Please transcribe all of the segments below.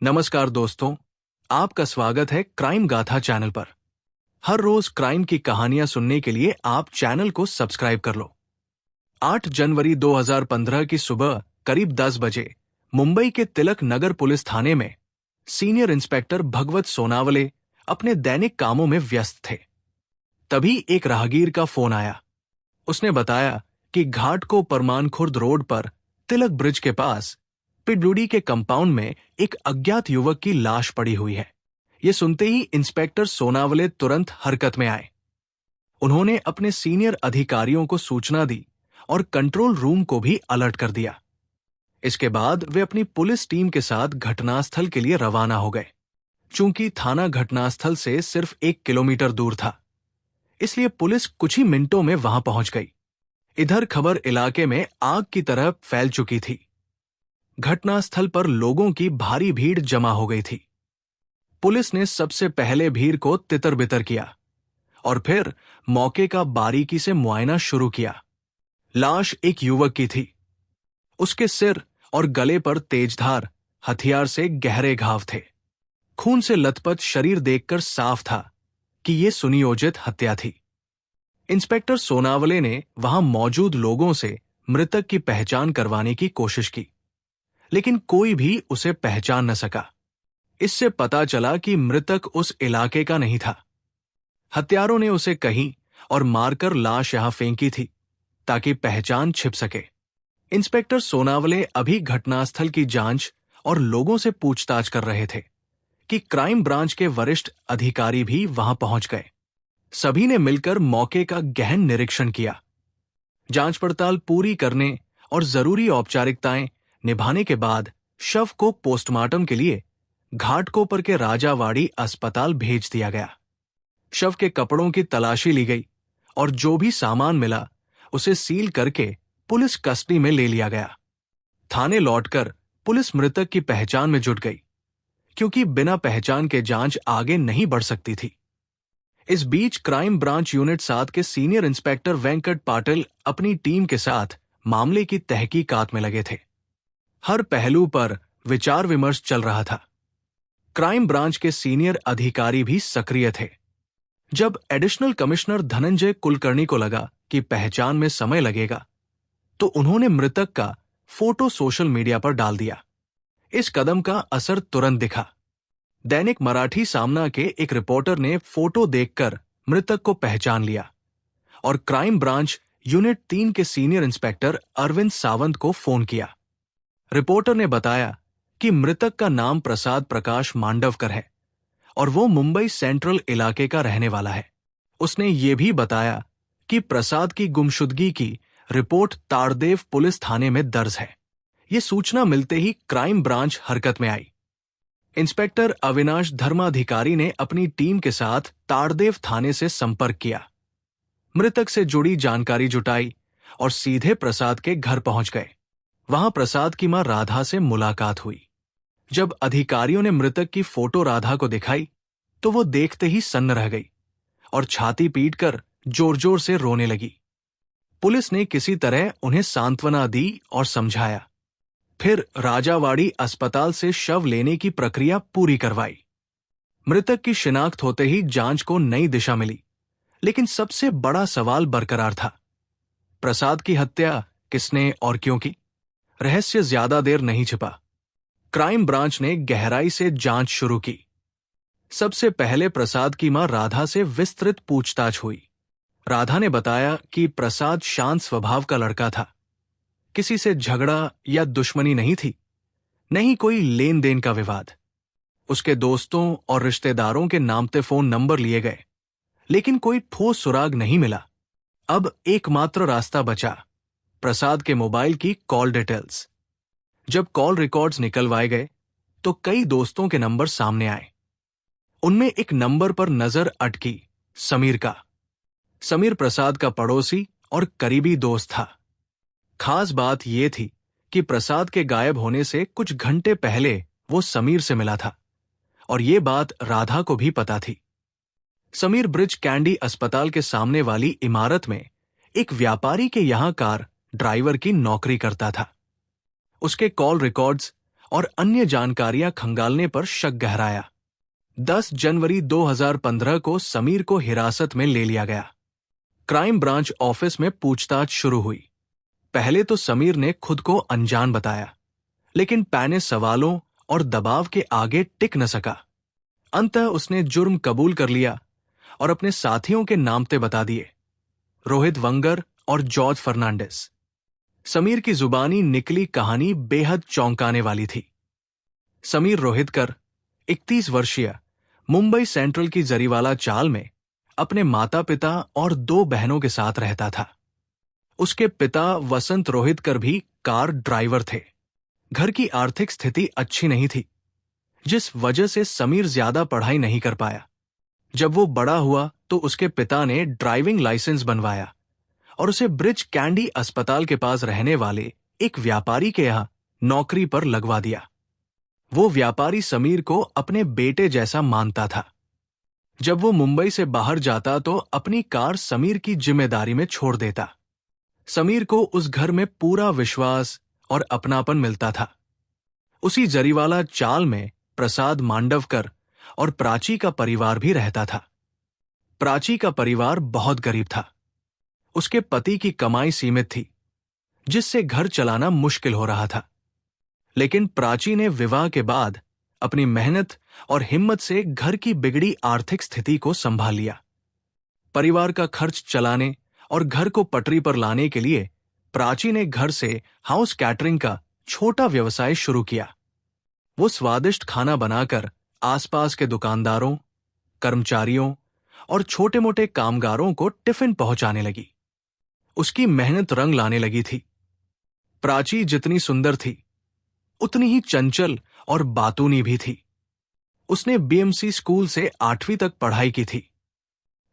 नमस्कार दोस्तों, आपका स्वागत है क्राइम गाथा चैनल पर। हर रोज क्राइम की कहानियां सुनने के लिए आप चैनल को सब्सक्राइब कर लो। 8 जनवरी 2015 की सुबह करीब 10 बजे मुंबई के तिलक नगर पुलिस थाने में सीनियर इंस्पेक्टर भगवत सोनावले अपने दैनिक कामों में व्यस्त थे। तभी एक राहगीर का फोन आया। उसने बताया कि घाट को परमान खुर्द रोड पर तिलक ब्रिज के पास पिडुडी के कंपाउंड में एक अज्ञात युवक की लाश पड़ी हुई है। ये सुनते ही इंस्पेक्टर सोनावले तुरंत हरकत में आए। उन्होंने अपने सीनियर अधिकारियों को सूचना दी और कंट्रोल रूम को भी अलर्ट कर दिया। इसके बाद वे अपनी पुलिस टीम के साथ घटनास्थल के लिए रवाना हो गए। चूंकि थाना घटनास्थल से सिर्फ 1 किलोमीटर दूर था, इसलिए पुलिस कुछ ही मिनटों में वहां पहुंच गई। इधर खबर इलाके में आग की तरह फैल चुकी थी। घटनास्थल पर लोगों की भारी भीड़ जमा हो गई थी। पुलिस ने सबसे पहले भीड़ को तितर-बितर किया और फिर मौके का बारीकी से मुआयना शुरू किया। लाश एक युवक की थी। उसके सिर और गले पर तेजधार हथियार से गहरे घाव थे। खून से लथपथ शरीर देखकर साफ था कि यह सुनियोजित हत्या थी। इंस्पेक्टर सोनावले ने वहां मौजूद लोगों से मृतक की पहचान करवाने की कोशिश की, लेकिन कोई भी उसे पहचान न सका। इससे पता चला कि मृतक उस इलाके का नहीं था। हत्यारों ने उसे कहीं और मारकर लाश यहां फेंकी थी ताकि पहचान छिप सके। इंस्पेक्टर सोनावले अभी घटनास्थल की जांच और लोगों से पूछताछ कर रहे थे कि क्राइम ब्रांच के वरिष्ठ अधिकारी भी वहां पहुंच गए। सभी ने मिलकर मौके का गहन निरीक्षण किया। जांच पड़ताल पूरी करने और जरूरी औपचारिकताएं निभाने के बाद शव को पोस्टमार्टम के लिए घाटकोपर के राजावाड़ी अस्पताल भेज दिया गया। शव के कपड़ों की तलाशी ली गई और जो भी सामान मिला उसे सील करके पुलिस कस्टडी में ले लिया गया। थाने लौटकर पुलिस मृतक की पहचान में जुट गई, क्योंकि बिना पहचान के जांच आगे नहीं बढ़ सकती थी। इस बीच क्राइम ब्रांच यूनिट 7 के सीनियर इंस्पेक्टर वेंकट पाटिल अपनी टीम के साथ मामले की तहकीकात में लगे थे। हर पहलू पर विचार विमर्श चल रहा था। क्राइम ब्रांच के सीनियर अधिकारी भी सक्रिय थे। जब एडिशनल कमिश्नर धनंजय कुलकर्णी को लगा कि पहचान में समय लगेगा, तो उन्होंने मृतक का फोटो सोशल मीडिया पर डाल दिया। इस कदम का असर तुरंत दिखा। दैनिक मराठी सामना के एक रिपोर्टर ने फोटो देखकर मृतक को पहचान लिया और क्राइम ब्रांच यूनिट 3 के सीनियर इंस्पेक्टर अरविंद सावंत को फोन किया। रिपोर्टर ने बताया कि मृतक का नाम प्रसाद प्रकाश मांडवकर है और वो मुंबई सेंट्रल इलाके का रहने वाला है। उसने ये भी बताया कि प्रसाद की गुमशुदगी की रिपोर्ट ताड़देव पुलिस थाने में दर्ज है। ये सूचना मिलते ही क्राइम ब्रांच हरकत में आई। इंस्पेक्टर अविनाश धर्माधिकारी ने अपनी टीम के साथ ताड़देव थाने से संपर्क किया। मृतक से जुड़ी जानकारी जुटाई और सीधे प्रसाद के घर पहुंच गए। वहां प्रसाद की मां राधा से मुलाकात हुई। जब अधिकारियों ने मृतक की फोटो राधा को दिखाई, तो वो देखते ही सन्न रह गई और छाती पीटकर जोर जोर से रोने लगी। पुलिस ने किसी तरह उन्हें सांत्वना दी और समझाया। फिर राजावाड़ी अस्पताल से शव लेने की प्रक्रिया पूरी करवाई। मृतक की शिनाख्त होते ही जांच को नई दिशा मिली, लेकिन सबसे बड़ा सवाल बरकरार था। प्रसाद की हत्या किसने और क्यों की? रहस्य ज्यादा देर नहीं छिपा। क्राइम ब्रांच ने गहराई से जांच शुरू की। सबसे पहले प्रसाद की मां राधा से विस्तृत पूछताछ हुई। राधा ने बताया कि प्रसाद शांत स्वभाव का लड़का था। किसी से झगड़ा या दुश्मनी नहीं थी, नहीं कोई लेन देन का विवाद। उसके दोस्तों और रिश्तेदारों के नामते फोन नंबर लिए गए, लेकिन कोई ठोस सुराग नहीं मिला। अब एकमात्र रास्ता बचा, प्रसाद के मोबाइल की कॉल डिटेल्स। जब कॉल रिकॉर्ड्स निकलवाए गए, तो कई दोस्तों के नंबर सामने आए। उनमें एक नंबर पर नजर अटकी, समीर का। समीर प्रसाद का पड़ोसी और करीबी दोस्त था। खास बात यह थी कि प्रसाद के गायब होने से कुछ घंटे पहले वो समीर से मिला था और ये बात राधा को भी पता थी। समीर ब्रिज कैंडी अस्पताल के सामने वाली इमारत में एक व्यापारी के यहां कार ड्राइवर की नौकरी करता था। उसके कॉल रिकॉर्ड्स और अन्य जानकारियां खंगालने पर शक गहराया। 10 जनवरी 2015 को समीर को हिरासत में ले लिया गया। क्राइम ब्रांच ऑफिस में पूछताछ शुरू हुई। पहले तो समीर ने खुद को अनजान बताया, लेकिन पैने सवालों और दबाव के आगे टिक न सका। अंततः उसने जुर्म कबूल कर लिया और अपने साथियों के नामते बता दिए, रोहित वंगर और जॉर्ज फर्नांडिस। समीर की जुबानी निकली कहानी बेहद चौंकाने वाली थी। समीर रोहितकर 31 वर्षीय मुंबई सेंट्रल की जरीवाला चाल में अपने माता पिता और 2 बहनों के साथ रहता था। उसके पिता वसंत रोहितकर भी कार ड्राइवर थे। घर की आर्थिक स्थिति अच्छी नहीं थी, जिस वजह से समीर ज्यादा पढ़ाई नहीं कर पाया। जब वो बड़ा हुआ तो उसके पिता ने ड्राइविंग लाइसेंस बनवाया और उसे ब्रिज कैंडी अस्पताल के पास रहने वाले एक व्यापारी के यहां नौकरी पर लगवा दिया। वो व्यापारी समीर को अपने बेटे जैसा मानता था। जब वो मुंबई से बाहर जाता तो अपनी कार समीर की जिम्मेदारी में छोड़ देता। समीर को उस घर में पूरा विश्वास और अपनापन मिलता था। उसी जरीवाला चाल में प्रसाद मांडवकर और प्राची का परिवार भी रहता था। प्राची का परिवार बहुत गरीब था। उसके पति की कमाई सीमित थी, जिससे घर चलाना मुश्किल हो रहा था। लेकिन प्राची ने विवाह के बाद अपनी मेहनत और हिम्मत से घर की बिगड़ी आर्थिक स्थिति को संभाल लिया। परिवार का खर्च चलाने और घर को पटरी पर लाने के लिए प्राची ने घर से हाउस कैटरिंग का छोटा व्यवसाय शुरू किया। वो स्वादिष्ट खाना बनाकर आसपास के दुकानदारों, कर्मचारियों और छोटे-मोटे कामगारों को टिफिन पहुंचाने लगी। उसकी मेहनत रंग लाने लगी थी। प्राची जितनी सुंदर थी, उतनी ही चंचल और बातूनी भी थी। उसने बीएमसी स्कूल से 8वीं तक पढ़ाई की थी,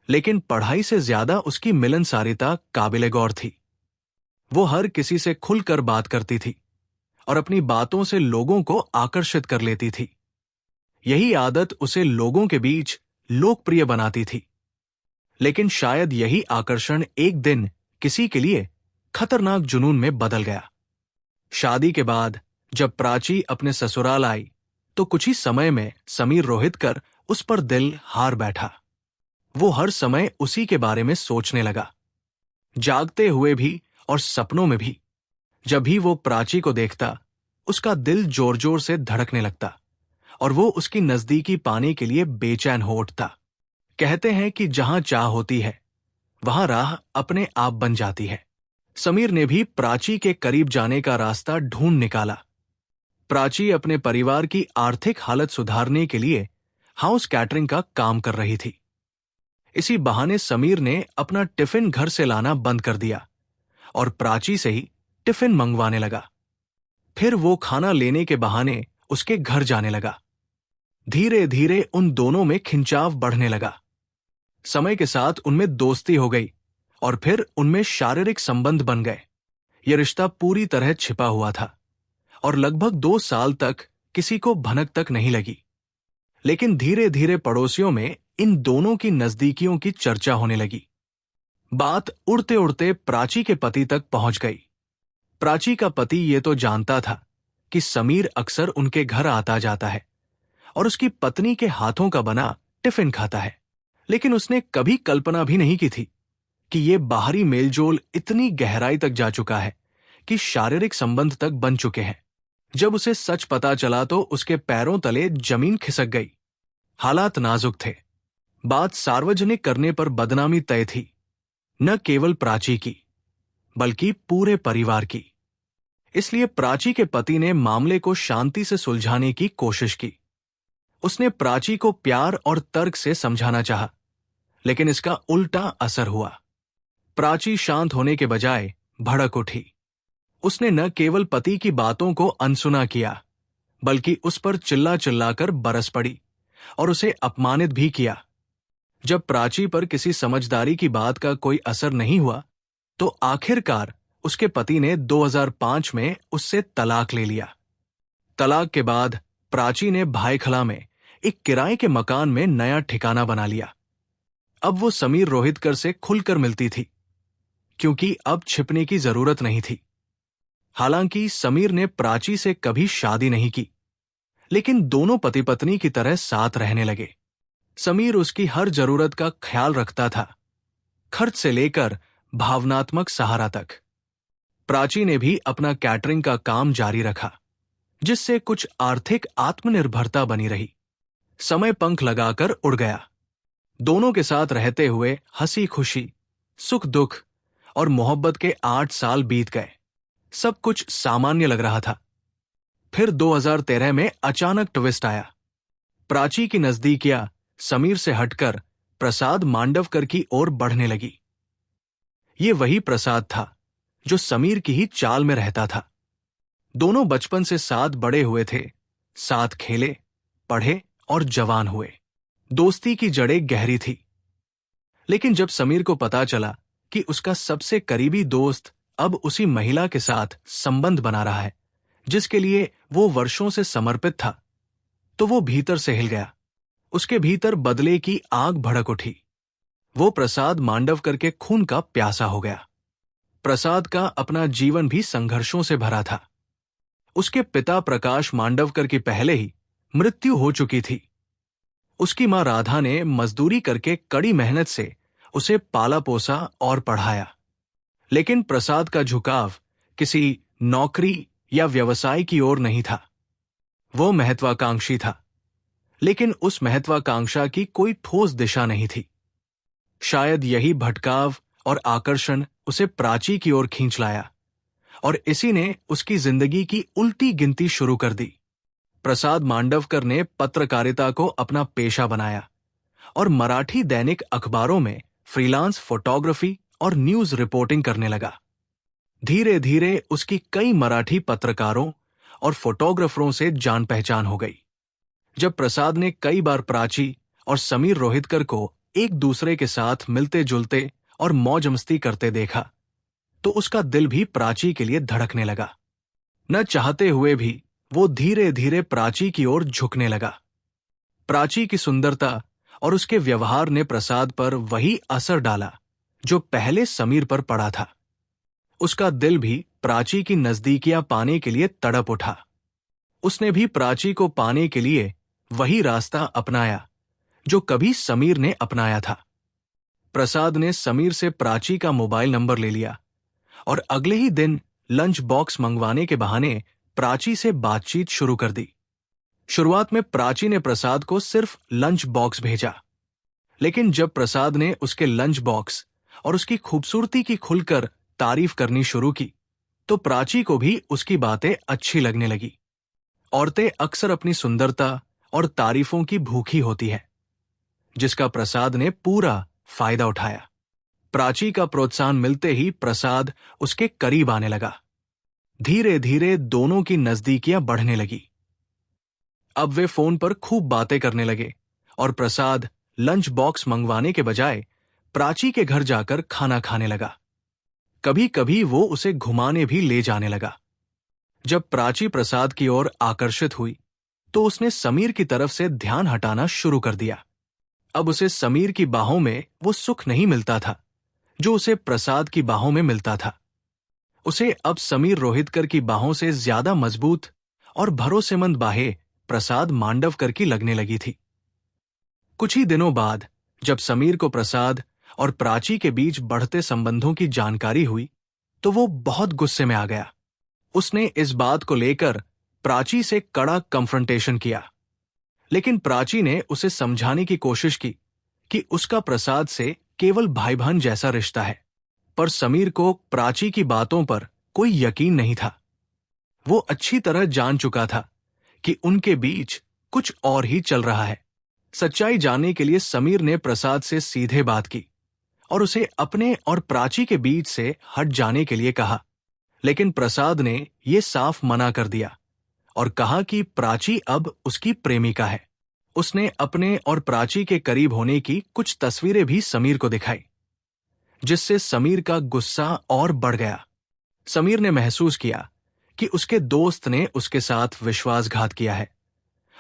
लेकिन पढ़ाई से ज्यादा उसकी मिलनसारिता काबिले गौर थी। वो हर किसी से खुलकर बात करती थी और अपनी बातों से लोगों को आकर्षित कर लेती थी। यही आदत उसे लोगों के बीच लोकप्रिय बनाती थी। लेकिन शायद यही आकर्षण एक दिन किसी के लिए खतरनाक जुनून में बदल गया। शादी के बाद जब प्राची अपने ससुराल आई तो कुछ ही समय में समीर रोहितकर उस पर दिल हार बैठा। वो हर समय उसी के बारे में सोचने लगा, जागते हुए भी और सपनों में भी। जब भी वो प्राची को देखता, उसका दिल जोर जोर से धड़कने लगता और वो उसकी नजदीकी पाने के लिए बेचैन हो उठता। कहते हैं कि जहां चाह होती है, वहां राह अपने आप बन जाती है। समीर ने भी प्राची के करीब जाने का रास्ता ढूंढ निकाला। प्राची अपने परिवार की आर्थिक हालत सुधारने के लिए हाउस कैटरिंग का काम कर रही थी। इसी बहाने समीर ने अपना टिफिन घर से लाना बंद कर दिया और प्राची से ही टिफिन मंगवाने लगा। फिर वो खाना लेने के बहाने उसके घर जाने लगा। धीरे धीरे उन दोनों में खिंचाव बढ़ने लगा। समय के साथ उनमें दोस्ती हो गई और फिर उनमें शारीरिक संबंध बन गए। यह रिश्ता पूरी तरह छिपा हुआ था और लगभग 2 साल तक किसी को भनक तक नहीं लगी। लेकिन धीरे धीरे पड़ोसियों में इन दोनों की नजदीकियों की चर्चा होने लगी। बात उड़ते उड़ते प्राची के पति तक पहुंच गई। प्राची का पति ये तो जानता था कि समीर अक्सर उनके घर आता जाता है और उसकी पत्नी के हाथों का बना टिफिन खाता है, लेकिन उसने कभी कल्पना भी नहीं की थी कि ये बाहरी मेलजोल इतनी गहराई तक जा चुका है कि शारीरिक संबंध तक बन चुके हैं। जब उसे सच पता चला तो उसके पैरों तले जमीन खिसक गई। हालात नाजुक थे। बात सार्वजनिक करने पर बदनामी तय थी, न केवल प्राची की बल्कि पूरे परिवार की। इसलिए प्राची के पति ने मामले को शांति से सुलझाने की कोशिश की। उसने प्राची को प्यार और तर्क से समझाना चाहा, लेकिन इसका उल्टा असर हुआ। प्राची शांत होने के बजाय भड़क उठी। उसने न केवल पति की बातों को अनसुना किया, बल्कि उस पर चिल्ला चिल्लाकर बरस पड़ी और उसे अपमानित भी किया। जब प्राची पर किसी समझदारी की बात का कोई असर नहीं हुआ, तो आखिरकार उसके पति ने 2005 में उससे तलाक ले लिया। तलाक के बाद प्राची ने भाईखला में एक किराए के मकान में नया ठिकाना बना लिया। अब वो समीर रोहितकर से खुलकर मिलती थी, क्योंकि अब छिपने की जरूरत नहीं थी। हालांकि समीर ने प्राची से कभी शादी नहीं की, लेकिन दोनों पति पत्नी की तरह साथ रहने लगे। समीर उसकी हर जरूरत का ख्याल रखता था, खर्च से लेकर भावनात्मक सहारा तक। प्राची ने भी अपना कैटरिंग का काम जारी रखा, जिससे कुछ आर्थिक आत्मनिर्भरता बनी रही। समय पंख लगाकर उड़ गया। दोनों के साथ रहते हुए हंसी खुशी, सुख दुख और मोहब्बत के 8 साल बीत गए। सब कुछ सामान्य लग रहा था। फिर 2013 में अचानक ट्विस्ट आया। प्राची की नजदीकियां समीर से हटकर प्रसाद मांडवकर की ओर बढ़ने लगी। ये वही प्रसाद था जो समीर की ही चाल में रहता था। दोनों बचपन से साथ बड़े हुए थे, साथ खेले, पढ़े और जवान हुए। दोस्ती की जड़ें गहरी थी। लेकिन जब समीर को पता चला कि उसका सबसे करीबी दोस्त अब उसी महिला के साथ संबंध बना रहा है जिसके लिए वो वर्षों से समर्पित था, तो वो भीतर से हिल गया। उसके भीतर बदले की आग भड़क उठी। वो प्रसाद मांडवकर के खून का प्यासा हो गया। प्रसाद का अपना जीवन भी संघर्षों से भरा था। उसके पिता प्रकाश मांडवकर की पहले ही मृत्यु हो चुकी थी। उसकी मां राधा ने मजदूरी करके कड़ी मेहनत से उसे पाला पोसा और पढ़ाया। लेकिन प्रसाद का झुकाव किसी नौकरी या व्यवसाय की ओर नहीं था। वो महत्वाकांक्षी था, लेकिन उस महत्वाकांक्षा की कोई ठोस दिशा नहीं थी। शायद यही भटकाव और आकर्षण उसे प्राची की ओर खींच लाया, और इसी ने उसकी जिंदगी की उल्टी गिनती शुरू कर दी। प्रसाद मांडवकर ने पत्रकारिता को अपना पेशा बनाया और मराठी दैनिक अखबारों में फ्रीलांस फोटोग्राफी और न्यूज रिपोर्टिंग करने लगा। धीरे धीरे उसकी कई मराठी पत्रकारों और फोटोग्राफरों से जान पहचान हो गई। जब प्रसाद ने कई बार प्राची और समीर रोहितकर को एक दूसरे के साथ मिलते जुलते और मौज मस्ती करते देखा, तो उसका दिल भी प्राची के लिए धड़कने लगा। न चाहते हुए भी वो धीरे धीरे प्राची की ओर झुकने लगा। प्राची की सुंदरता और उसके व्यवहार ने प्रसाद पर वही असर डाला जो पहले समीर पर पड़ा था। उसका दिल भी प्राची की नजदीकियां पाने के लिए तड़प उठा। उसने भी प्राची को पाने के लिए वही रास्ता अपनाया जो कभी समीर ने अपनाया था। प्रसाद ने समीर से प्राची का मोबाइल नंबर ले लिया और अगले ही दिन लंच बॉक्स मंगवाने के बहाने प्राची से बातचीत शुरू कर दी। शुरुआत में प्राची ने प्रसाद को सिर्फ लंच बॉक्स भेजा, लेकिन जब प्रसाद ने उसके लंच बॉक्स और उसकी खूबसूरती की खुलकर तारीफ करनी शुरू की, तो प्राची को भी उसकी बातें अच्छी लगने लगी। औरतें अक्सर अपनी सुंदरता और तारीफों की भूखी होती है, जिसका प्रसाद ने पूरा फायदा उठाया। प्राची का प्रोत्साहन मिलते ही प्रसाद उसके करीब आने लगा। धीरे धीरे दोनों की नजदीकियां बढ़ने लगी। अब वे फोन पर खूब बातें करने लगे और प्रसाद लंच बॉक्स मंगवाने के बजाय प्राची के घर जाकर खाना खाने लगा। कभी कभी वो उसे घुमाने भी ले जाने लगा। जब प्राची प्रसाद की ओर आकर्षित हुई, तो उसने समीर की तरफ से ध्यान हटाना शुरू कर दिया। अब उसे समीर की बाहों में वो सुख नहीं मिलता था जो उसे प्रसाद की बाहों में मिलता था। उसे अब समीर रोहितकर की बाहों से ज्यादा मजबूत और भरोसेमंद बाहें प्रसाद मांडवकर की लगने लगी थी। कुछ ही दिनों बाद जब समीर को प्रसाद और प्राची के बीच बढ़ते संबंधों की जानकारी हुई, तो वो बहुत गुस्से में आ गया। उसने इस बात को लेकर प्राची से कड़ा कन्फ्रंटेशन किया, लेकिन प्राची ने उसे समझाने की कोशिश की कि उसका प्रसाद से केवल भाई बहन जैसा रिश्ता है। पर समीर को प्राची की बातों पर कोई यकीन नहीं था। वो अच्छी तरह जान चुका था कि उनके बीच कुछ और ही चल रहा है। सच्चाई जानने के लिए समीर ने प्रसाद से सीधे बात की और उसे अपने और प्राची के बीच से हट जाने के लिए कहा, लेकिन प्रसाद ने यह साफ मना कर दिया और कहा कि प्राची अब उसकी प्रेमिका है। उसने अपने और प्राची के करीब होने की कुछ तस्वीरें भी समीर को दिखाई, जिससे समीर का गुस्सा और बढ़ गया। समीर ने महसूस किया कि उसके दोस्त ने उसके साथ विश्वासघात किया है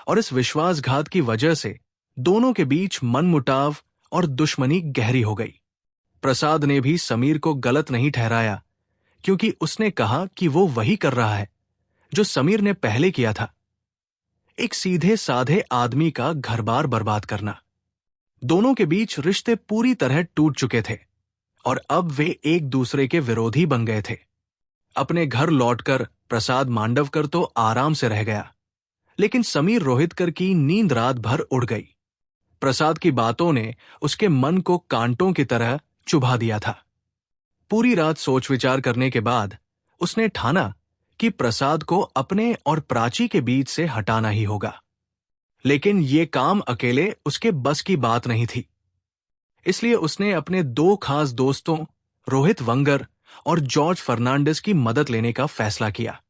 और इस विश्वासघात की वजह से दोनों के बीच मनमुटाव और दुश्मनी गहरी हो गई। प्रसाद ने भी समीर को गलत नहीं ठहराया क्योंकि उसने कहा कि वो वही कर रहा है जो समीर ने पहले किया था, एक सीधे साधे आदमी का घर-बार बर्बाद करना। दोनों के बीच रिश्ते पूरी तरह टूट चुके थे और अब वे एक दूसरे के विरोधी बन गए थे। अपने घर लौटकर प्रसाद मांडवकर तो आराम से रह गया, लेकिन समीर रोहितकर की नींद रात भर उड़ गई। प्रसाद की बातों ने उसके मन को कांटों की तरह चुभा दिया था। पूरी रात सोच विचार करने के बाद उसने ठाना कि प्रसाद को अपने और प्राची के बीच से हटाना ही होगा। लेकिन ये काम अकेले उसके बस की बात नहीं थी। इसलिए उसने अपने दो खास दोस्तों रोहित वंगर और जॉर्ज फर्नांडिस की मदद लेने का फैसला किया।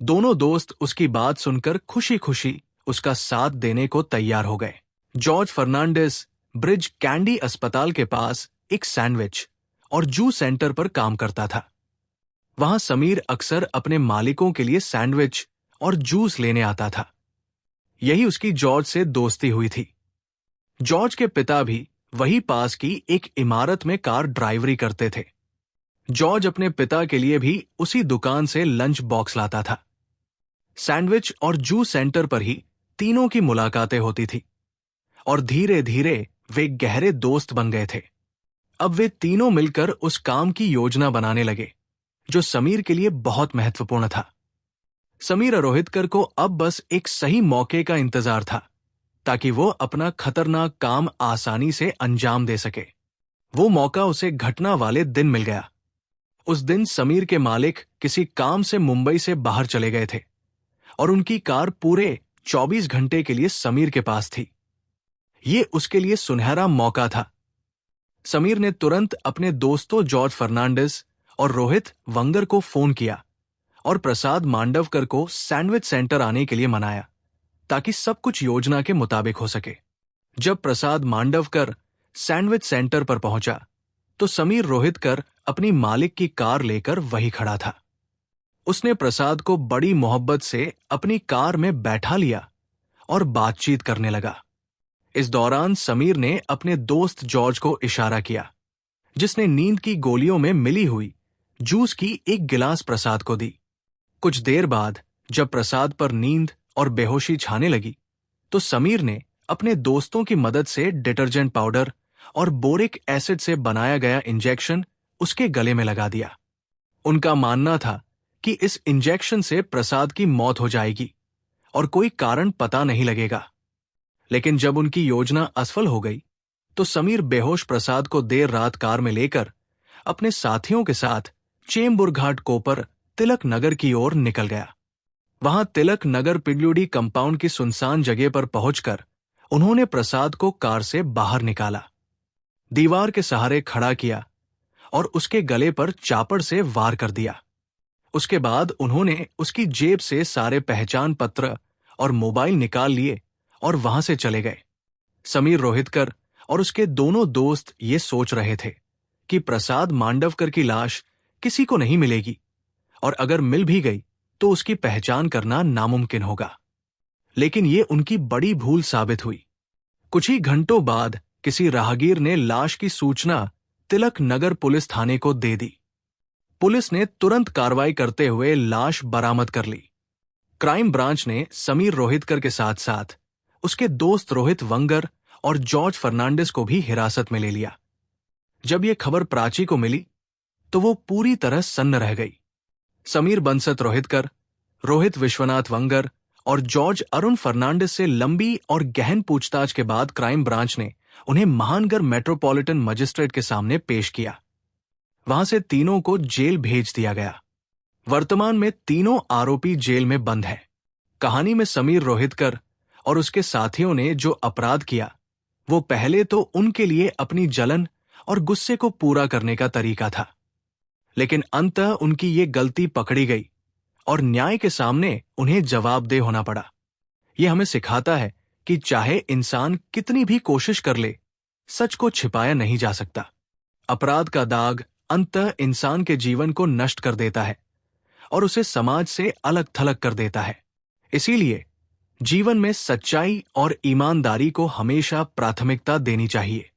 दोनों दोस्त उसकी बात सुनकर खुशी खुशी उसका साथ देने को तैयार हो गए। जॉर्ज फर्नांडिस ब्रिज कैंडी अस्पताल के पास एक सैंडविच और जूस सेंटर पर काम करता था। वहां समीर अक्सर अपने मालिकों के लिए सैंडविच और जूस लेने आता था। यही उसकी जॉर्ज से दोस्ती हुई थी। जॉर्ज के पिता भी वही पास की एक इमारत में कार ड्राइवरी करते थे। जॉर्ज अपने पिता के लिए भी उसी दुकान से लंच बॉक्स लाता था। सैंडविच और जूस सेंटर पर ही तीनों की मुलाकातें होती थी और धीरे धीरे वे गहरे दोस्त बन गए थे। अब वे तीनों मिलकर उस काम की योजना बनाने लगे जो समीर के लिए बहुत महत्वपूर्ण था। समीर रोहितकर को अब बस एक सही मौके का इंतजार था ताकि वो अपना खतरनाक काम आसानी से अंजाम दे सके। वो मौका उसे घटना वाले दिन मिल गया। उस दिन समीर के मालिक किसी काम से मुंबई से बाहर चले गए थे और उनकी कार पूरे 24 घंटे के लिए समीर के पास थी। ये उसके लिए सुनहरा मौका था। समीर ने तुरंत अपने दोस्तों जॉर्ज फर्नांडिस और रोहित वंगर को फोन किया और प्रसाद मांडवकर को सैंडविच सेंटर आने के लिए मनाया ताकि सब कुछ योजना के मुताबिक हो सके। जब प्रसाद मांडवकर सैंडविच सेंटर पर पहुंचा तो समीर रोहितकर अपनी मालिक की कार लेकर वहीं खड़ा था। उसने प्रसाद को बड़ी मोहब्बत से अपनी कार में बैठा लिया और बातचीत करने लगा। इस दौरान समीर ने अपने दोस्त जॉर्ज को इशारा किया, जिसने नींद की गोलियों में मिली हुई जूस की एक गिलास प्रसाद को दी। कुछ देर बाद जब प्रसाद पर नींद और बेहोशी छाने लगी तो समीर ने अपने दोस्तों की मदद से डिटर्जेंट पाउडर और बोरिक एसिड से बनाया गया इंजेक्शन उसके गले में लगा दिया। उनका मानना था कि इस इंजेक्शन से प्रसाद की मौत हो जाएगी और कोई कारण पता नहीं लगेगा। लेकिन जब उनकी योजना असफल हो गई तो समीर बेहोश प्रसाद को देर रात कार में लेकर अपने साथियों के साथ चेंबूर घाट कोपर तिलक नगर की ओर निकल गया। वहां तिलक नगर पिगलुडी कंपाउंड की सुनसान जगह पर पहुंचकर उन्होंने प्रसाद को कार से बाहर निकाला, दीवार के सहारे खड़ा किया और उसके गले पर चापड़ से वार कर दिया। उसके बाद उन्होंने उसकी जेब से सारे पहचान पत्र और मोबाइल निकाल लिए और वहां से चले गए। समीर रोहितकर और उसके दोनों दोस्त ये सोच रहे थे कि प्रसाद मांडवकर की लाश किसी को नहीं मिलेगी और अगर मिल भी गई तो उसकी पहचान करना नामुमकिन होगा। लेकिन ये उनकी बड़ी भूल साबित हुई। कुछ ही घंटों बाद किसी राहगीर ने लाश की सूचना तिलक नगर पुलिस थाने को दे दी। पुलिस ने तुरंत कार्रवाई करते हुए लाश बरामद कर ली। क्राइम ब्रांच ने समीर रोहितकर के साथ साथ उसके दोस्त रोहित वंगर और जॉर्ज फर्नांडिस को भी हिरासत में ले लिया। जब यह खबर प्राची को मिली तो वो पूरी तरह सन्न रह गई। समीर बंसत रोहितकर, रोहित विश्वनाथ वंगर और जॉर्ज अरुण फर्नांडिस से लंबी और गहन पूछताछ के बाद क्राइम ब्रांच ने उन्हें महानगर मेट्रोपॉलिटन मजिस्ट्रेट के सामने पेश किया। वहां से तीनों को जेल भेज दिया गया। वर्तमान में तीनों आरोपी जेल में बंद हैं। कहानी में समीर रोहितकर और उसके साथियों ने जो अपराध किया वो पहले तो उनके लिए अपनी जलन और गुस्से को पूरा करने का तरीका था, लेकिन अंततः उनकी ये गलती पकड़ी गई और न्याय के सामने उन्हें जवाबदेह होना पड़ा। यह हमें सिखाता है कि चाहे इंसान कितनी भी कोशिश कर ले, सच को छिपाया नहीं जा सकता। अपराध का दाग अंततः इंसान के जीवन को नष्ट कर देता है और उसे समाज से अलग थलग कर देता है। इसीलिए जीवन में सच्चाई और ईमानदारी को हमेशा प्राथमिकता देनी चाहिए।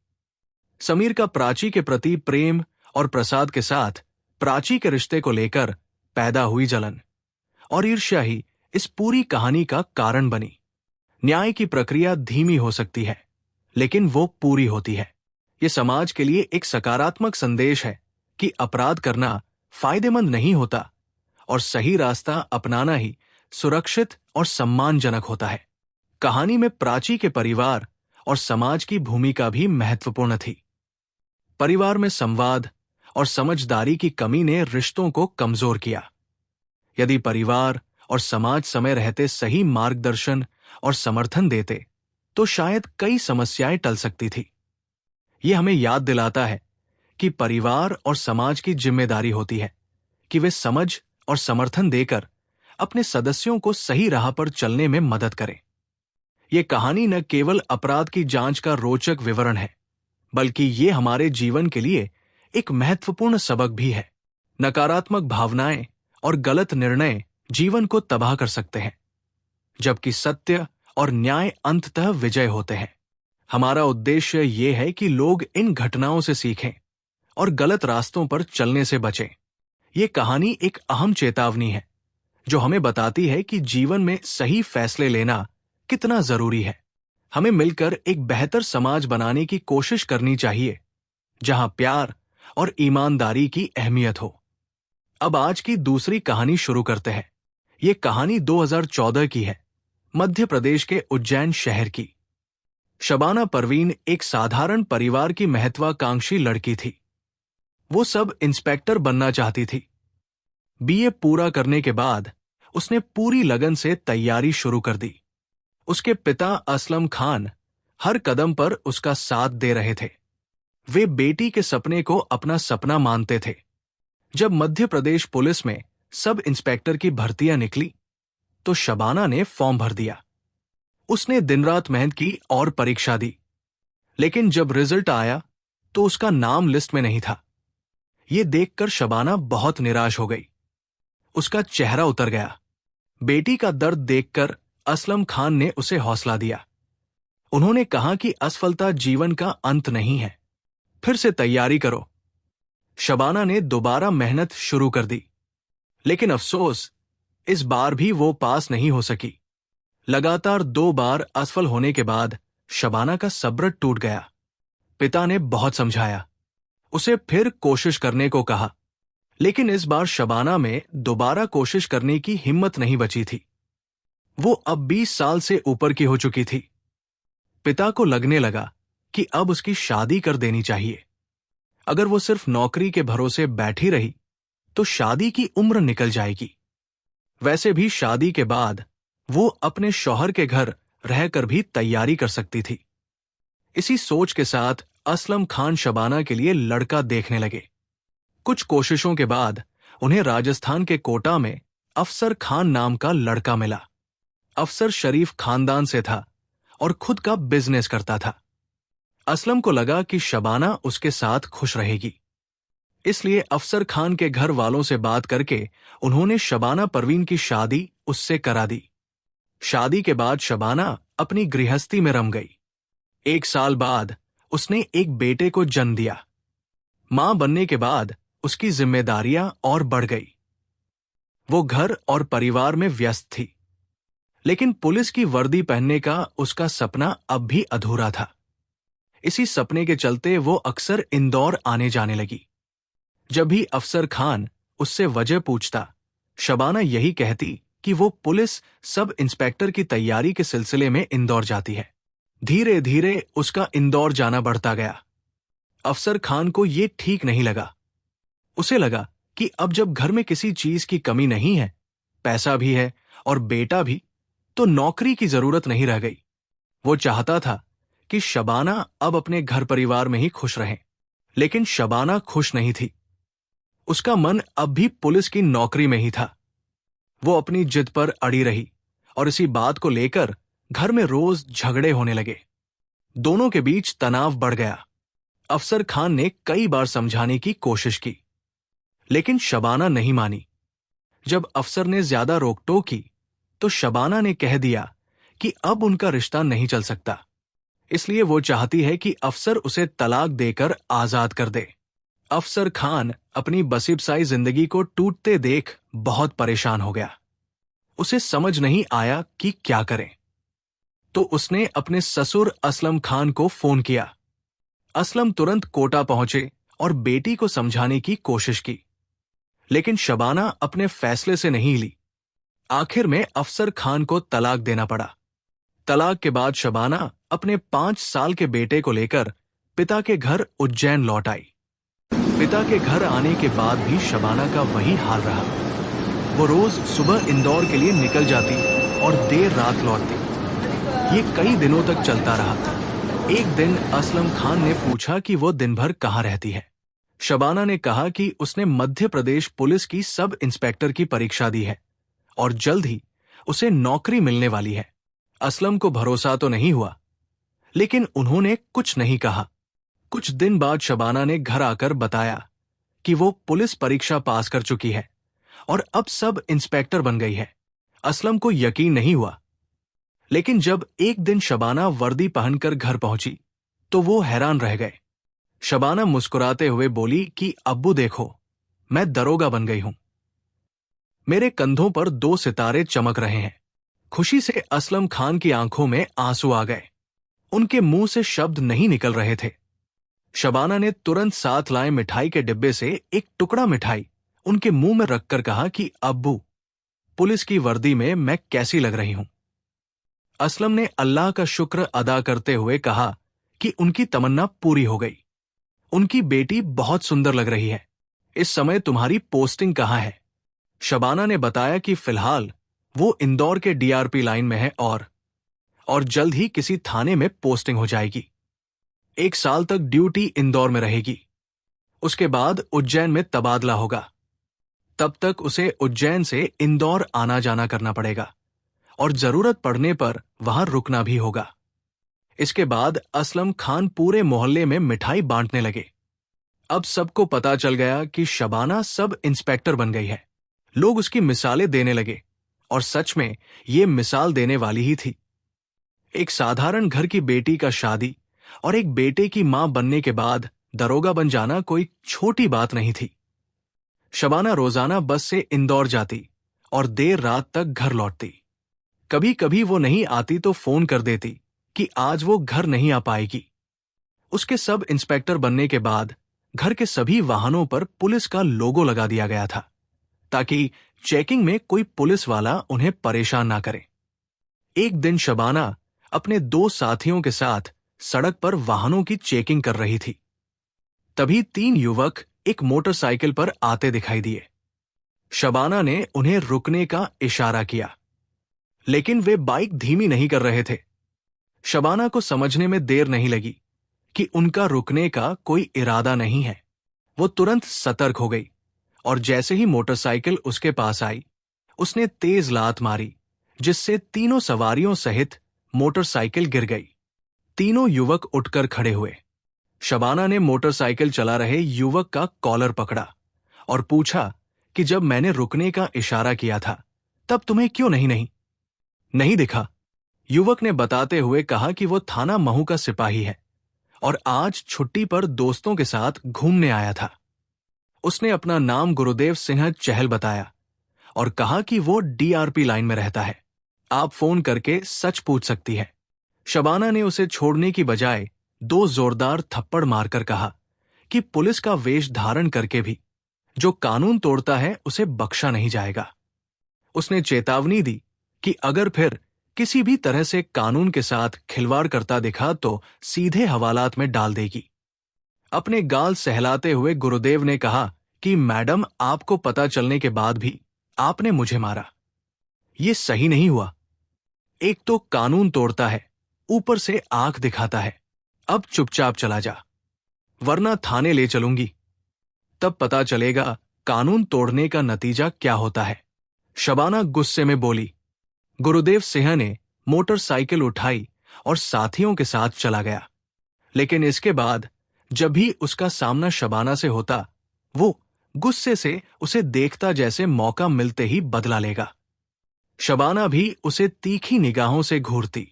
समीर का प्राची के प्रति प्रेम और प्रसाद के साथ प्राची के रिश्ते को लेकर पैदा हुई जलन और ईर्ष्या ही इस पूरी कहानी का कारण बनी। न्याय की प्रक्रिया धीमी हो सकती है, लेकिन वो पूरी होती है। ये समाज के लिए एक सकारात्मक संदेश है कि अपराध करना फायदेमंद नहीं होता और सही रास्ता अपनाना ही सुरक्षित और सम्मानजनक होता है। कहानी में प्राची के परिवार और समाज की भूमिका भी महत्वपूर्ण थी। परिवार में संवाद और समझदारी की कमी ने रिश्तों को कमजोर किया। यदि परिवार और समाज समय रहते सही मार्गदर्शन और समर्थन देते, तो शायद कई समस्याएं टल सकती थी। यह हमें याद दिलाता है कि परिवार और समाज की जिम्मेदारी होती है कि वे समझ और समर्थन देकर अपने सदस्यों को सही राह पर चलने में मदद करें। ये कहानी न केवल अपराध की जांच का रोचक विवरण है, बल्कि ये हमारे जीवन के लिए एक महत्वपूर्ण सबक भी है। नकारात्मक भावनाएं और गलत निर्णय जीवन को तबाह कर सकते हैं, जबकि सत्य और न्याय अंततः विजय होते हैं। हमारा उद्देश्य ये है कि लोग इन घटनाओं से सीखें और गलत रास्तों पर चलने से बचें। ये कहानी एक अहम चेतावनी है जो हमें बताती है कि जीवन में सही फैसले लेना कितना जरूरी है। हमें मिलकर एक बेहतर समाज बनाने की कोशिश करनी चाहिए, जहां प्यार और ईमानदारी की अहमियत हो। अब आज की दूसरी कहानी शुरू करते हैं। ये कहानी 2014 की है, मध्य प्रदेश के उज्जैन शहर की। शबाना परवीन एक साधारण परिवार की महत्वाकांक्षी लड़की थी। वो सब इंस्पेक्टर बनना चाहती थी। बीए पूरा करने के बाद उसने पूरी लगन से तैयारी शुरू कर दी। उसके पिता असलम खान हर कदम पर उसका साथ दे रहे थे। वे बेटी के सपने को अपना सपना मानते थे। जब मध्य प्रदेश पुलिस में सब इंस्पेक्टर की भर्तियां निकली, तो शबाना ने फॉर्म भर दिया। उसने दिन रात मेहनत की और परीक्षा दी, लेकिन जब रिजल्ट आया तो उसका नाम लिस्ट में नहीं था। ये देखकर शबाना बहुत निराश हो गई। उसका चेहरा उतर गया। बेटी का दर्द देखकर असलम खान ने उसे हौसला दिया। उन्होंने कहा कि असफलता जीवन का अंत नहीं है, फिर से तैयारी करो। शबाना ने दोबारा मेहनत शुरू कर दी, लेकिन अफसोस, इस बार भी वो पास नहीं हो सकी। लगातार 2 बार असफल होने के बाद शबाना का सब्र टूट गया। पिता ने बहुत समझाया, उसे फिर कोशिश करने को कहा, लेकिन इस बार शबाना में दोबारा कोशिश करने की हिम्मत नहीं बची थी। वो अब 20 साल से ऊपर की हो चुकी थी। पिता को लगने लगा कि अब उसकी शादी कर देनी चाहिए। अगर वो सिर्फ नौकरी के भरोसे बैठी रही तो शादी की उम्र निकल जाएगी। वैसे भी शादी के बाद वो अपने शौहर के घर रहकर भी तैयारी कर सकती थी। इसी सोच के साथ असलम खान शबाना के लिए लड़का देखने लगे। कुछ कोशिशों के बाद उन्हें राजस्थान के कोटा में अफसर खान नाम का लड़का मिला। अफसर शरीफ खानदान से था और खुद का बिजनेस करता था। असलम को लगा कि शबाना उसके साथ खुश रहेगी, इसलिए अफसर खान के घर वालों से बात करके उन्होंने शबाना परवीन की शादी उससे करा दी। शादी के बाद शबाना अपनी गृहस्थी में रम गई। 1 साल बाद उसने एक बेटे को जन्म दिया। मां बनने के बाद उसकी जिम्मेदारियां और बढ़ गई। वो घर और परिवार में व्यस्त थी, लेकिन पुलिस की वर्दी पहनने का उसका सपना अब भी अधूरा था। इसी सपने के चलते वो अक्सर इंदौर आने जाने लगी। जब भी अफसर खान उससे वजह पूछता, शबाना यही कहती कि वो पुलिस सब इंस्पेक्टर की तैयारी के सिलसिले में इंदौर जाती है। धीरे धीरे उसका इंदौर जाना बढ़ता गया। अफसर खान को ये ठीक नहीं लगा। उसे लगा कि अब जब घर में किसी चीज की कमी नहीं है, पैसा भी है और बेटा भी, तो नौकरी की जरूरत नहीं रह गई। वो चाहता था कि शबाना अब अपने घर परिवार में ही खुश रहे, लेकिन शबाना खुश नहीं थी। उसका मन अब भी पुलिस की नौकरी में ही था। वो अपनी जिद पर अड़ी रही और इसी बात को लेकर घर में रोज झगड़े होने लगे। दोनों के बीच तनाव बढ़ गया। अफसर खान ने कई बार समझाने की कोशिश की, लेकिन शबाना नहीं मानी। जब अफसर ने ज्यादा रोक-टोक की, तो शबाना ने कह दिया कि अब उनका रिश्ता नहीं चल सकता, इसलिए वो चाहती है कि अफसर उसे तलाक देकर आजाद कर दे। अफसर खान अपनी बसिबसाई जिंदगी को टूटते देख बहुत परेशान हो गया। उसे समझ नहीं आया कि क्या करे। तो उसने अपने ससुर असलम खान को फोन किया। असलम तुरंत कोटा पहुंचे और बेटी को समझाने की कोशिश की, लेकिन शबाना अपने फैसले से नहीं हिली। आखिर में अफसर खान को तलाक देना पड़ा। तलाक के बाद शबाना अपने 5 साल के बेटे को लेकर पिता के घर उज्जैन लौट आई। पिता के घर आने के बाद भी शबाना का वही हाल रहा। वो रोज सुबह इंदौर के लिए निकल जाती और देर रात लौटती। ये कई दिनों तक चलता रहा। एक दिन असलम खान ने पूछा कि वो दिन भर कहाँ रहती है। शबाना ने कहा कि उसने मध्य प्रदेश पुलिस की सब इंस्पेक्टर की परीक्षा दी है और जल्द ही उसे नौकरी मिलने वाली है। असलम को भरोसा तो नहीं हुआ, लेकिन उन्होंने कुछ नहीं कहा। कुछ दिन बाद शबाना ने घर आकर बताया कि वो पुलिस परीक्षा पास कर चुकी है और अब सब इंस्पेक्टर बन गई है। असलम को यकीन नहीं हुआ, लेकिन जब एक दिन शबाना वर्दी पहनकर घर पहुंची तो वो हैरान रह गए। शबाना मुस्कुराते हुए बोली कि अब्बू देखो, मैं दरोगा बन गई हूं। मेरे कंधों पर 2 सितारे चमक रहे हैं। खुशी से असलम खान की आंखों में आंसू आ गए। उनके मुंह से शब्द नहीं निकल रहे थे। शबाना ने तुरंत साथ लाए मिठाई के डिब्बे से एक टुकड़ा मिठाई उनके मुंह में रखकर कहा कि अब्बू, पुलिस की वर्दी में मैं कैसी लग रही हूं। असलम ने अल्लाह का शुक्र अदा करते हुए कहा कि उनकी तमन्ना पूरी हो गई। उनकी बेटी बहुत सुंदर लग रही है। इस समय तुम्हारी पोस्टिंग कहाँ है? शबाना ने बताया कि फिलहाल वो इंदौर के डीआरपी लाइन में है और जल्द ही किसी थाने में पोस्टिंग हो जाएगी। 1 साल तक ड्यूटी इंदौर में रहेगी। उसके बाद उज्जैन में तबादला होगा। तब तक उसे उज्जैन से इंदौर आना जाना करना पड़ेगा और जरूरत पड़ने पर वहां रुकना भी होगा। इसके बाद असलम खान पूरे मोहल्ले में मिठाई बांटने लगे। अब सबको पता चल गया कि शबाना सब इंस्पेक्टर बन गई है। लोग उसकी मिसालें देने लगे और सच में ये मिसाल देने वाली ही थी। एक साधारण घर की बेटी का शादी और एक बेटे की मां बनने के बाद दरोगा बन जाना कोई छोटी बात नहीं थी। शबाना रोजाना बस से इंदौर जाती और देर रात तक घर लौटती। कभी कभी वो नहीं आती तो फोन कर देती कि आज वो घर नहीं आ पाएगी। उसके सब इंस्पेक्टर बनने के बाद घर के सभी वाहनों पर पुलिस का लोगो लगा दिया गया था, ताकि चेकिंग में कोई पुलिस वाला उन्हें परेशान ना करे। एक दिन शबाना अपने 2 साथियों के साथ सड़क पर वाहनों की चेकिंग कर रही थी। तभी 3 युवक एक मोटरसाइकिल पर आते दिखाई दिए। शबाना ने उन्हें रुकने का इशारा किया, लेकिन वे बाइक धीमी नहीं कर रहे थे। शबाना को समझने में देर नहीं लगी कि उनका रुकने का कोई इरादा नहीं है। वो तुरंत सतर्क हो गई और जैसे ही मोटरसाइकिल उसके पास आई, उसने तेज लात मारी, जिससे तीनों सवारियों सहित मोटरसाइकिल गिर गई। तीनों युवक उठकर खड़े हुए। शबाना ने मोटरसाइकिल चला रहे युवक का कॉलर पकड़ा और पूछा कि जब मैंने रुकने का इशारा किया था तब तुम्हें क्यों नहीं दिखा? युवक ने बताते हुए कहा कि वो थाना महू का सिपाही है और आज छुट्टी पर दोस्तों के साथ घूमने आया था। उसने अपना नाम गुरुदेव सिंह चहल बताया और कहा कि वो डीआरपी लाइन में रहता है। आप फोन करके सच पूछ सकती है। शबाना ने उसे छोड़ने की बजाय 2 जोरदार थप्पड़ मारकर कहा कि पुलिस का वेश धारण करके भी जो कानून तोड़ता है उसे बख्शा नहीं जाएगा। उसने चेतावनी दी कि अगर फिर किसी भी तरह से कानून के साथ खिलवाड़ करता दिखा तो सीधे हवालात में डाल देगी। अपने गाल सहलाते हुए गुरुदेव ने कहा कि मैडम, आपको पता चलने के बाद भी आपने मुझे मारा। ये सही नहीं हुआ। एक तो कानून तोड़ता है, ऊपर से आंख दिखाता है। अब चुपचाप चला जा, वरना थाने ले चलूंगी। तब पता चलेगा कानून तोड़ने का नतीजा क्या होता है। शबाना गुस्से में बोली। गुरुदेव सिंह ने मोटरसाइकिल उठाई और साथियों के साथ चला गया। लेकिन इसके बाद जब भी उसका सामना शबाना से होता, वो गुस्से से उसे देखता जैसे मौका मिलते ही बदला लेगा। शबाना भी उसे तीखी निगाहों से घूरती।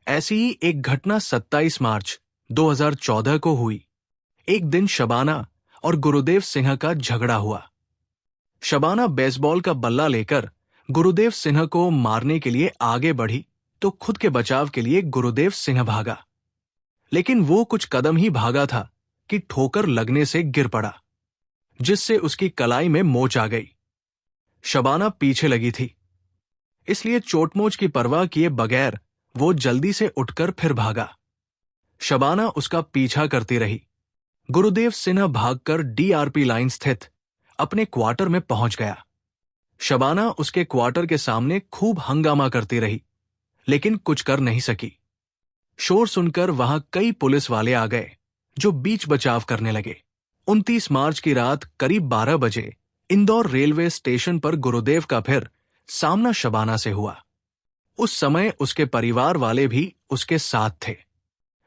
ऐसी ही एक घटना 27 मार्च 2014 को हुई। एक दिन शबाना और गुरुदेव सिन्हा का झगड़ा हुआ। शबाना बेसबॉल का बल्ला लेकर गुरुदेव सिन्हा को मारने के लिए आगे बढ़ी तो खुद के बचाव के लिए गुरुदेव सिन्हा भागा, लेकिन वो कुछ कदम ही भागा था कि ठोकर लगने से गिर पड़ा, जिससे उसकी कलाई में मोच आ गई। शबाना पीछे लगी थी, इसलिए चोटमोच की परवाह किए बगैर वो जल्दी से उठकर फिर भागा। शबाना उसका पीछा करती रही। गुरुदेव सिन्हा भागकर डीआरपी लाइन स्थित अपने क्वार्टर में पहुंच गया। शबाना उसके क्वार्टर के सामने खूब हंगामा करती रही, लेकिन कुछ कर नहीं सकी। शोर सुनकर वहां कई पुलिस वाले आ गए, जो बीच बचाव करने लगे। 29 मार्च की रात करीब 12 बजे इंदौर रेलवे स्टेशन पर गुरुदेव का फिर सामना शबाना से हुआ। उस समय उसके परिवार वाले भी उसके साथ थे।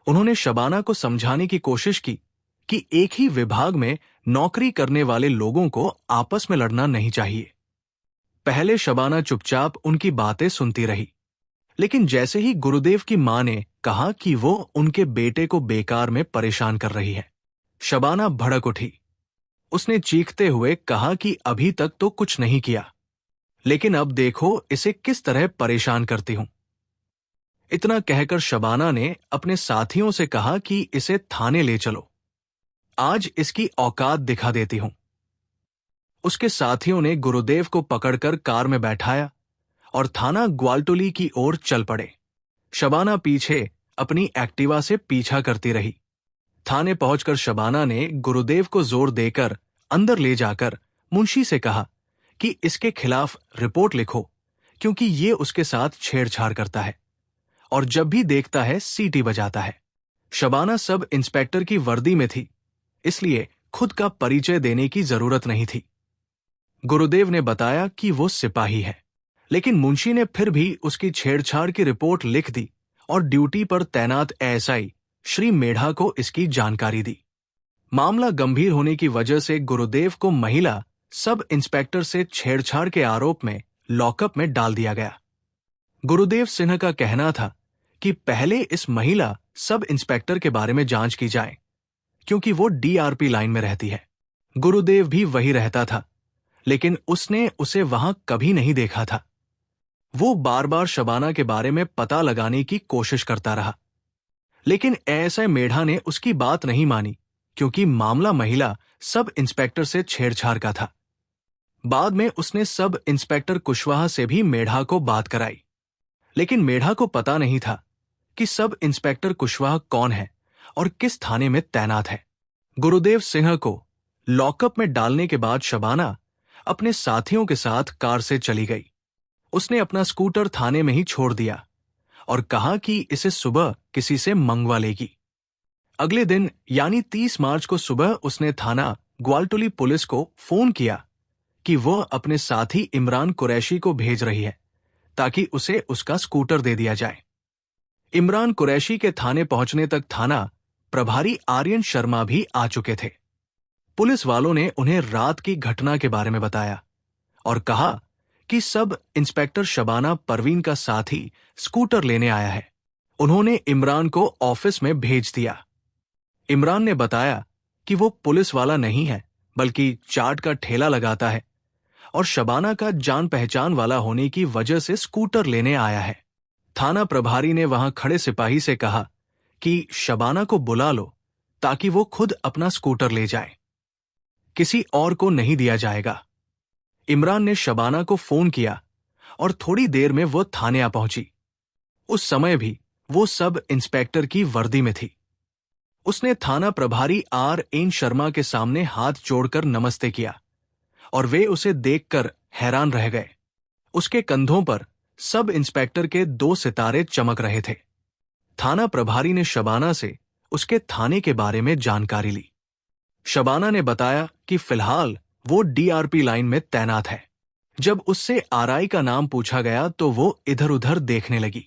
उन्होंने शबाना को समझाने की कोशिश की कि एक ही विभाग में नौकरी करने वाले लोगों को आपस में लड़ना नहीं चाहिए। पहले शबाना चुपचाप उनकी बातें सुनती रही, लेकिन जैसे ही गुरुदेव की मां ने कहा कि वो उनके बेटे को बेकार में परेशान कर रही है, शबाना भड़क उठी। उसने चीखते हुए कहा कि अभी तक तो कुछ नहीं किया, लेकिन अब देखो इसे किस तरह परेशान करती हूं। इतना कहकर शबाना ने अपने साथियों से कहा कि इसे थाने ले चलो, आज इसकी औकात दिखा देती हूं। उसके साथियों ने गुरुदेव को पकड़कर कार में बैठाया और थाना ग्वालटोली की ओर चल पड़े। शबाना पीछे अपनी एक्टिवा से पीछा करती रही। थाने पहुंचकर शबाना ने गुरुदेव को जोर देकर अंदर ले जाकर मुंशी से कहा कि इसके खिलाफ रिपोर्ट लिखो, क्योंकि ये उसके साथ छेड़छाड़ करता है और जब भी देखता है सीटी बजाता है। शबाना सब इंस्पेक्टर की वर्दी में थी, इसलिए खुद का परिचय देने की जरूरत नहीं थी। गुरुदेव ने बताया कि वो सिपाही है, लेकिन मुंशी ने फिर भी उसकी छेड़छाड़ की रिपोर्ट लिख दी और ड्यूटी पर तैनात एएसआई श्री मेढ़ा को इसकी जानकारी दी। मामला गंभीर होने की वजह से गुरुदेव को महिला सब इंस्पेक्टर से छेड़छाड़ के आरोप में लॉकअप में डाल दिया गया। गुरुदेव सिन्हा का कहना था कि पहले इस महिला सब इंस्पेक्टर के बारे में जांच की जाए, क्योंकि वो डीआरपी लाइन में रहती है। गुरुदेव भी वही रहता था, लेकिन उसने उसे वहां कभी नहीं देखा था। वो बार बार शबाना के बारे में पता लगाने की कोशिश करता रहा, लेकिन एएसआई मेढ़ा ने उसकी बात नहीं मानी, क्योंकि मामला महिला सब इंस्पेक्टर से छेड़छाड़ का था। बाद में उसने सब इंस्पेक्टर कुशवाहा से भी मेढ़ा को बात कराई, लेकिन मेढ़ा को पता नहीं था कि सब इंस्पेक्टर कुशवाहा कौन है और किस थाने में तैनात है। गुरुदेव सिन्हा को लॉकअप में डालने के बाद शबाना अपने साथियों के साथ कार से चली गई। उसने अपना स्कूटर थाने में ही छोड़ दिया और कहा कि इसे सुबह किसी से मंगवा लेगी। अगले दिन यानी 30 मार्च को सुबह उसने थाना ग्वालटोली पुलिस को फोन किया कि वह अपने साथी इमरान कुरैशी को भेज रही है, ताकि उसे उसका स्कूटर दे दिया जाए। इमरान कुरैशी के थाने पहुंचने तक थाना प्रभारी आर्यन शर्मा भी आ चुके थे। पुलिस वालों ने उन्हें रात की घटना के बारे में बताया और कहा कि सब इंस्पेक्टर शबाना परवीन का साथी स्कूटर लेने आया है। उन्होंने इमरान को ऑफिस में भेज दिया। इमरान ने बताया कि वो पुलिस वाला नहीं है, बल्कि चाट का ठेला लगाता है और शबाना का जान पहचान वाला होने की वजह से स्कूटर लेने आया है। थाना प्रभारी ने वहां खड़े सिपाही से कहा कि शबाना को बुला लो, ताकि वो खुद अपना स्कूटर ले जाए, किसी और को नहीं दिया जाएगा। इमरान ने शबाना को फोन किया और थोड़ी देर में वो थाने आ पहुंची। उस समय भी वो सब इंस्पेक्टर की वर्दी में थी। उसने थाना प्रभारी आर.एन. शर्मा के सामने हाथ जोड़कर नमस्ते किया और वे उसे देखकर हैरान रह गए। उसके कंधों पर सब इंस्पेक्टर के 2 सितारे चमक रहे थे। थाना प्रभारी ने शबाना से उसके थाने के बारे में जानकारी ली। शबाना ने बताया कि फिलहाल वो डीआरपी लाइन में तैनात है। जब उससे आरआई का नाम पूछा गया तो वो इधर उधर देखने लगी।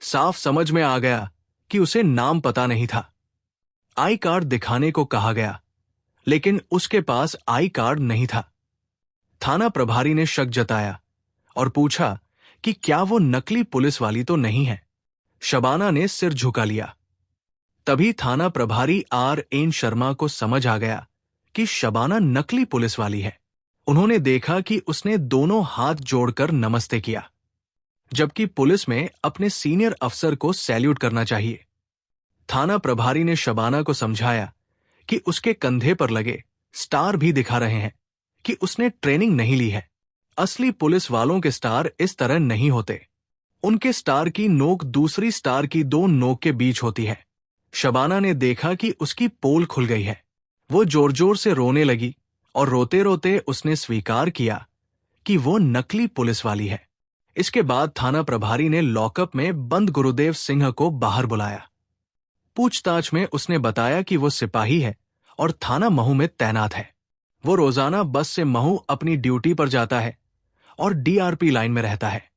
साफ समझ में आ गया कि उसे नाम पता नहीं था। आई कार्ड दिखाने को कहा गया, लेकिन उसके पास आई कार्ड नहीं था। थाना प्रभारी ने शक जताया और पूछा कि क्या वो नकली पुलिस वाली तो नहीं है। शबाना ने सिर झुका लिया। तभी थाना प्रभारी आर.एन. शर्मा को समझ आ गया कि शबाना नकली पुलिस वाली है। उन्होंने देखा कि उसने दोनों हाथ जोड़कर नमस्ते किया, जबकि पुलिस में अपने सीनियर अफसर को सैल्यूट करना चाहिए। थाना प्रभारी ने शबाना को समझाया कि उसके कंधे पर लगे स्टार भी दिखा रहे हैं कि उसने ट्रेनिंग नहीं ली है। असली पुलिस वालों के स्टार इस तरह नहीं होते। उनके स्टार की नोक दूसरी स्टार की दो नोक के बीच होती है। शबाना ने देखा कि उसकी पोल खुल गई है। वो जोर जोर से रोने लगी और रोते रोते उसने स्वीकार किया कि वो नकली पुलिस वाली है। इसके बाद थाना प्रभारी ने लॉकअप में बंद गुरुदेव सिंह को बाहर बुलाया। पूछताछ में उसने बताया कि वो सिपाही है और थाना महू में तैनात है। वो रोजाना बस से महू अपनी ड्यूटी पर जाता है और डीआरपी लाइन में रहता है।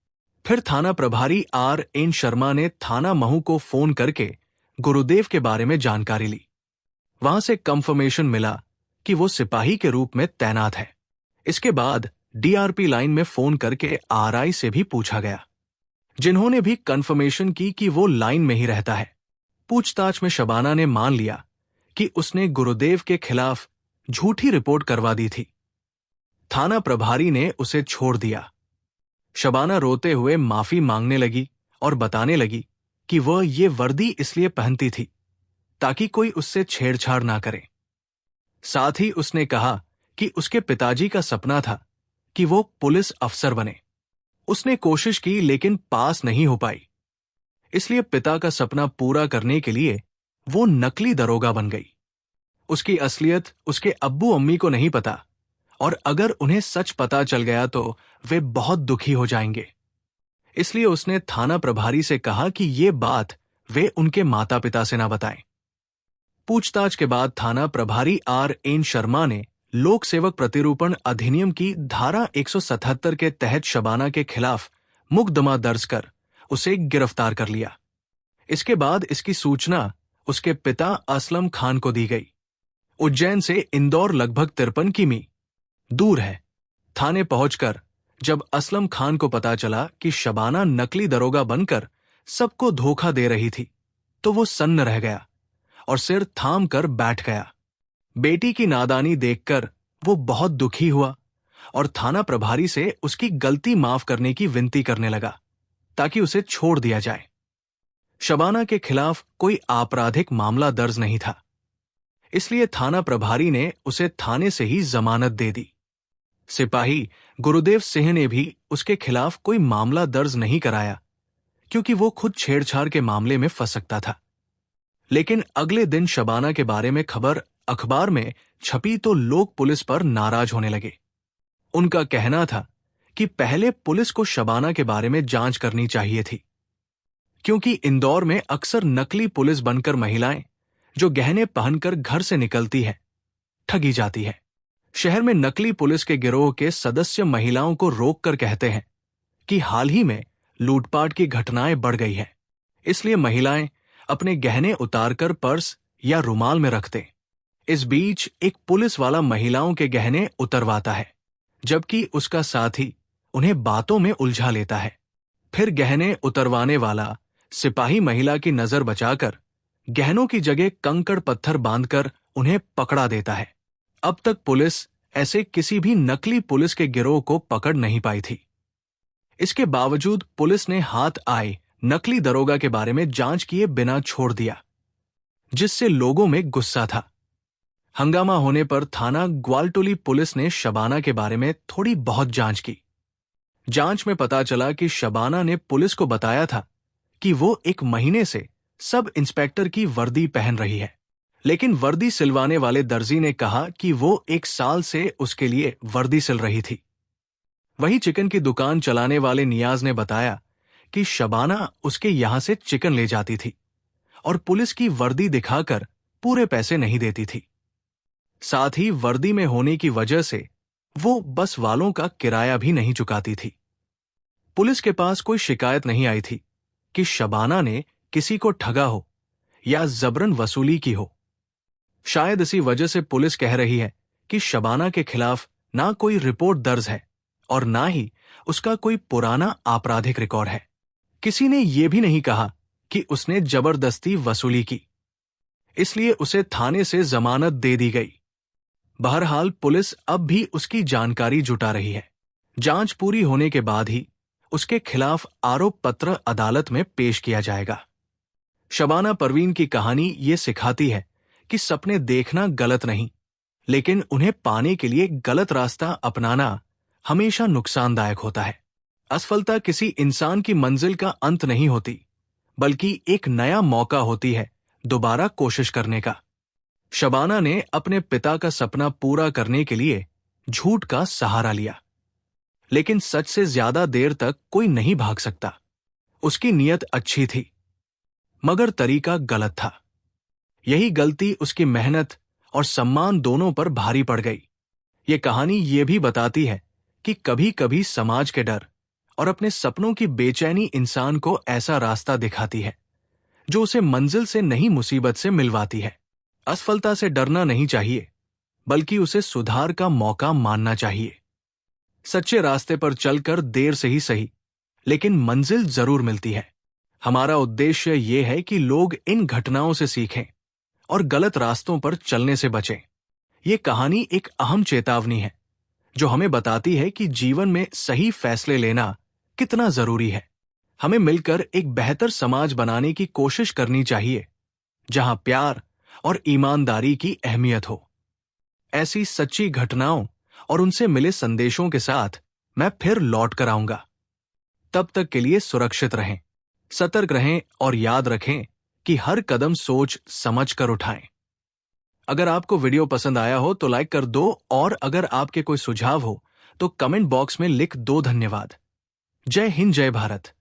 फिर थाना प्रभारी RN शर्मा ने थाना महू को फोन करके गुरुदेव के बारे में जानकारी ली। वहां से कंफर्मेशन मिला कि वो सिपाही के रूप में तैनात है। इसके बाद डीआरपी लाइन में फोन करके RI से भी पूछा गया, जिन्होंने भी कंफर्मेशन की कि वो लाइन में ही रहता है। पूछताछ में शबाना ने मान लिया कि उसने गुरुदेव के खिलाफ झूठी रिपोर्ट करवा दी थी। थाना प्रभारी ने उसे छोड़ दिया। शबाना रोते हुए माफी मांगने लगी और बताने लगी कि वह ये वर्दी इसलिए पहनती थी ताकि कोई उससे छेड़छाड़ ना करे। साथ ही उसने कहा कि उसके पिताजी का सपना था कि वो पुलिस अफसर बने। उसने कोशिश की लेकिन पास नहीं हो पाई, इसलिए पिता का सपना पूरा करने के लिए वो नकली दरोगा बन गई। उसकी असलियत उसके अब्बू अम्मी को नहीं पता, और अगर उन्हें सच पता चल गया तो वे बहुत दुखी हो जाएंगे। इसलिए उसने थाना प्रभारी से कहा कि ये बात वे उनके माता पिता से ना बताएं। पूछताछ के बाद थाना प्रभारी RN शर्मा ने लोक सेवक प्रतिरूपण अधिनियम की धारा 177 के तहत शबाना के खिलाफ मुकदमा दर्ज कर उसे गिरफ्तार कर लिया। इसके बाद इसकी सूचना उसके पिता असलम खान को दी गई। उज्जैन से इंदौर लगभग 53 किमी दूर है। थाने पहुंचकर जब असलम खान को पता चला कि शबाना नकली दरोगा बनकर सबको धोखा दे रही थी, तो वो सन्न रह गया और सिर थाम कर बैठ गया। बेटी की नादानी देखकर वो बहुत दुखी हुआ और थाना प्रभारी से उसकी गलती माफ करने की विनती करने लगा ताकि उसे छोड़ दिया जाए। शबाना के खिलाफ कोई आपराधिक मामला दर्ज नहीं था, इसलिए थाना प्रभारी ने उसे थाने से ही जमानत दे दी। सिपाही गुरुदेव सिंह ने भी उसके खिलाफ कोई मामला दर्ज नहीं कराया, क्योंकि वो खुद छेड़छाड़ के मामले में फंस सकता था। लेकिन अगले दिन शबाना के बारे में खबर अखबार में छपी तो लोग पुलिस पर नाराज होने लगे। उनका कहना था कि पहले पुलिस को शबाना के बारे में जांच करनी चाहिए थी, क्योंकि इंदौर में अक्सर नकली पुलिस बनकर महिलाएं जो गहने पहनकर घर से निकलती हैं, ठगी जाती है। शहर में नकली पुलिस के गिरोह के सदस्य महिलाओं को रोककर कहते हैं कि हाल ही में लूटपाट की घटनाएं बढ़ गई हैं, इसलिए महिलाएं अपने गहने उतारकर पर्स या रुमाल में रखते। इस बीच एक पुलिस वाला महिलाओं के गहने उतरवाता है, जबकि उसका साथी उन्हें बातों में उलझा लेता है। फिर गहने उतरवाने वाला सिपाही महिला की नजर बचाकर गहनों की जगह कंकड़ पत्थर बांधकर उन्हें पकड़ा देता है। अब तक पुलिस ऐसे किसी भी नकली पुलिस के गिरोह को पकड़ नहीं पाई थी। इसके बावजूद पुलिस ने हाथ आए नकली दरोगा के बारे में जांच किए बिना छोड़ दिया, जिससे लोगों में गुस्सा था। हंगामा होने पर थाना ग्वालटोली पुलिस ने शबाना के बारे में थोड़ी बहुत जांच की। जांच में पता चला कि शबाना ने पुलिस को बताया था कि वो 1 महीने से सब इंस्पेक्टर की वर्दी पहन रही है, लेकिन वर्दी सिलवाने वाले दर्जी ने कहा कि वो 1 साल से उसके लिए वर्दी सिल रही थी। वही चिकन की दुकान चलाने वाले नियाज ने बताया कि शबाना उसके यहां से चिकन ले जाती थी और पुलिस की वर्दी दिखाकर पूरे पैसे नहीं देती थी। साथ ही वर्दी में होने की वजह से वो बस वालों का किराया भी नहीं चुकाती थी। पुलिस के पास कोई शिकायत नहीं आई थी कि शबाना ने किसी को ठगा हो या जबरन वसूली की हो। शायद इसी वजह से पुलिस कह रही है कि शबाना के खिलाफ ना कोई रिपोर्ट दर्ज है और ना ही उसका कोई पुराना आपराधिक रिकॉर्ड है। किसी ने यह भी नहीं कहा कि उसने जबरदस्ती वसूली की, इसलिए उसे थाने से जमानत दे दी गई। बहरहाल पुलिस अब भी उसकी जानकारी जुटा रही है। जांच पूरी होने के बाद ही उसके खिलाफ आरोप पत्र अदालत में पेश किया जाएगा। शबाना परवीन की कहानी ये सिखाती है कि सपने देखना गलत नहीं, लेकिन उन्हें पाने के लिए गलत रास्ता अपनाना हमेशा नुकसानदायक होता है। असफलता किसी इंसान की मंजिल का अंत नहीं होती, बल्कि एक नया मौका होती है दोबारा कोशिश करने का। शबाना ने अपने पिता का सपना पूरा करने के लिए झूठ का सहारा लिया, लेकिन सच से ज्यादा देर तक कोई नहीं भाग सकता। उसकी नीयत अच्छी थी, मगर तरीका गलत था। यही गलती उसकी मेहनत और सम्मान दोनों पर भारी पड़ गई। ये कहानी ये भी बताती है कि कभी कभी समाज के डर और अपने सपनों की बेचैनी इंसान को ऐसा रास्ता दिखाती है जो उसे मंजिल से नहीं मुसीबत से मिलवाती है। असफलता से डरना नहीं चाहिए, बल्कि उसे सुधार का मौका मानना चाहिए। सच्चे रास्ते पर चलकर देर से ही सही, लेकिन मंजिल जरूर मिलती है। हमारा उद्देश्य ये है कि लोग इन घटनाओं से सीखें और गलत रास्तों पर चलने से बचें। ये कहानी एक अहम चेतावनी है जो हमें बताती है कि जीवन में सही फैसले लेना कितना जरूरी है। हमें मिलकर एक बेहतर समाज बनाने की कोशिश करनी चाहिए, जहां प्यार और ईमानदारी की अहमियत हो। ऐसी सच्ची घटनाओं और उनसे मिले संदेशों के साथ मैं फिर लौट कर आऊंगा। तब तक के लिए सुरक्षित रहें, सतर्क रहें और याद रखें कि हर कदम सोच समझ कर उठाएं। अगर आपको वीडियो पसंद आया हो तो लाइक कर दो, और अगर आपके कोई सुझाव हो तो कमेंट बॉक्स में लिख दो। धन्यवाद। जय हिंद, जय भारत।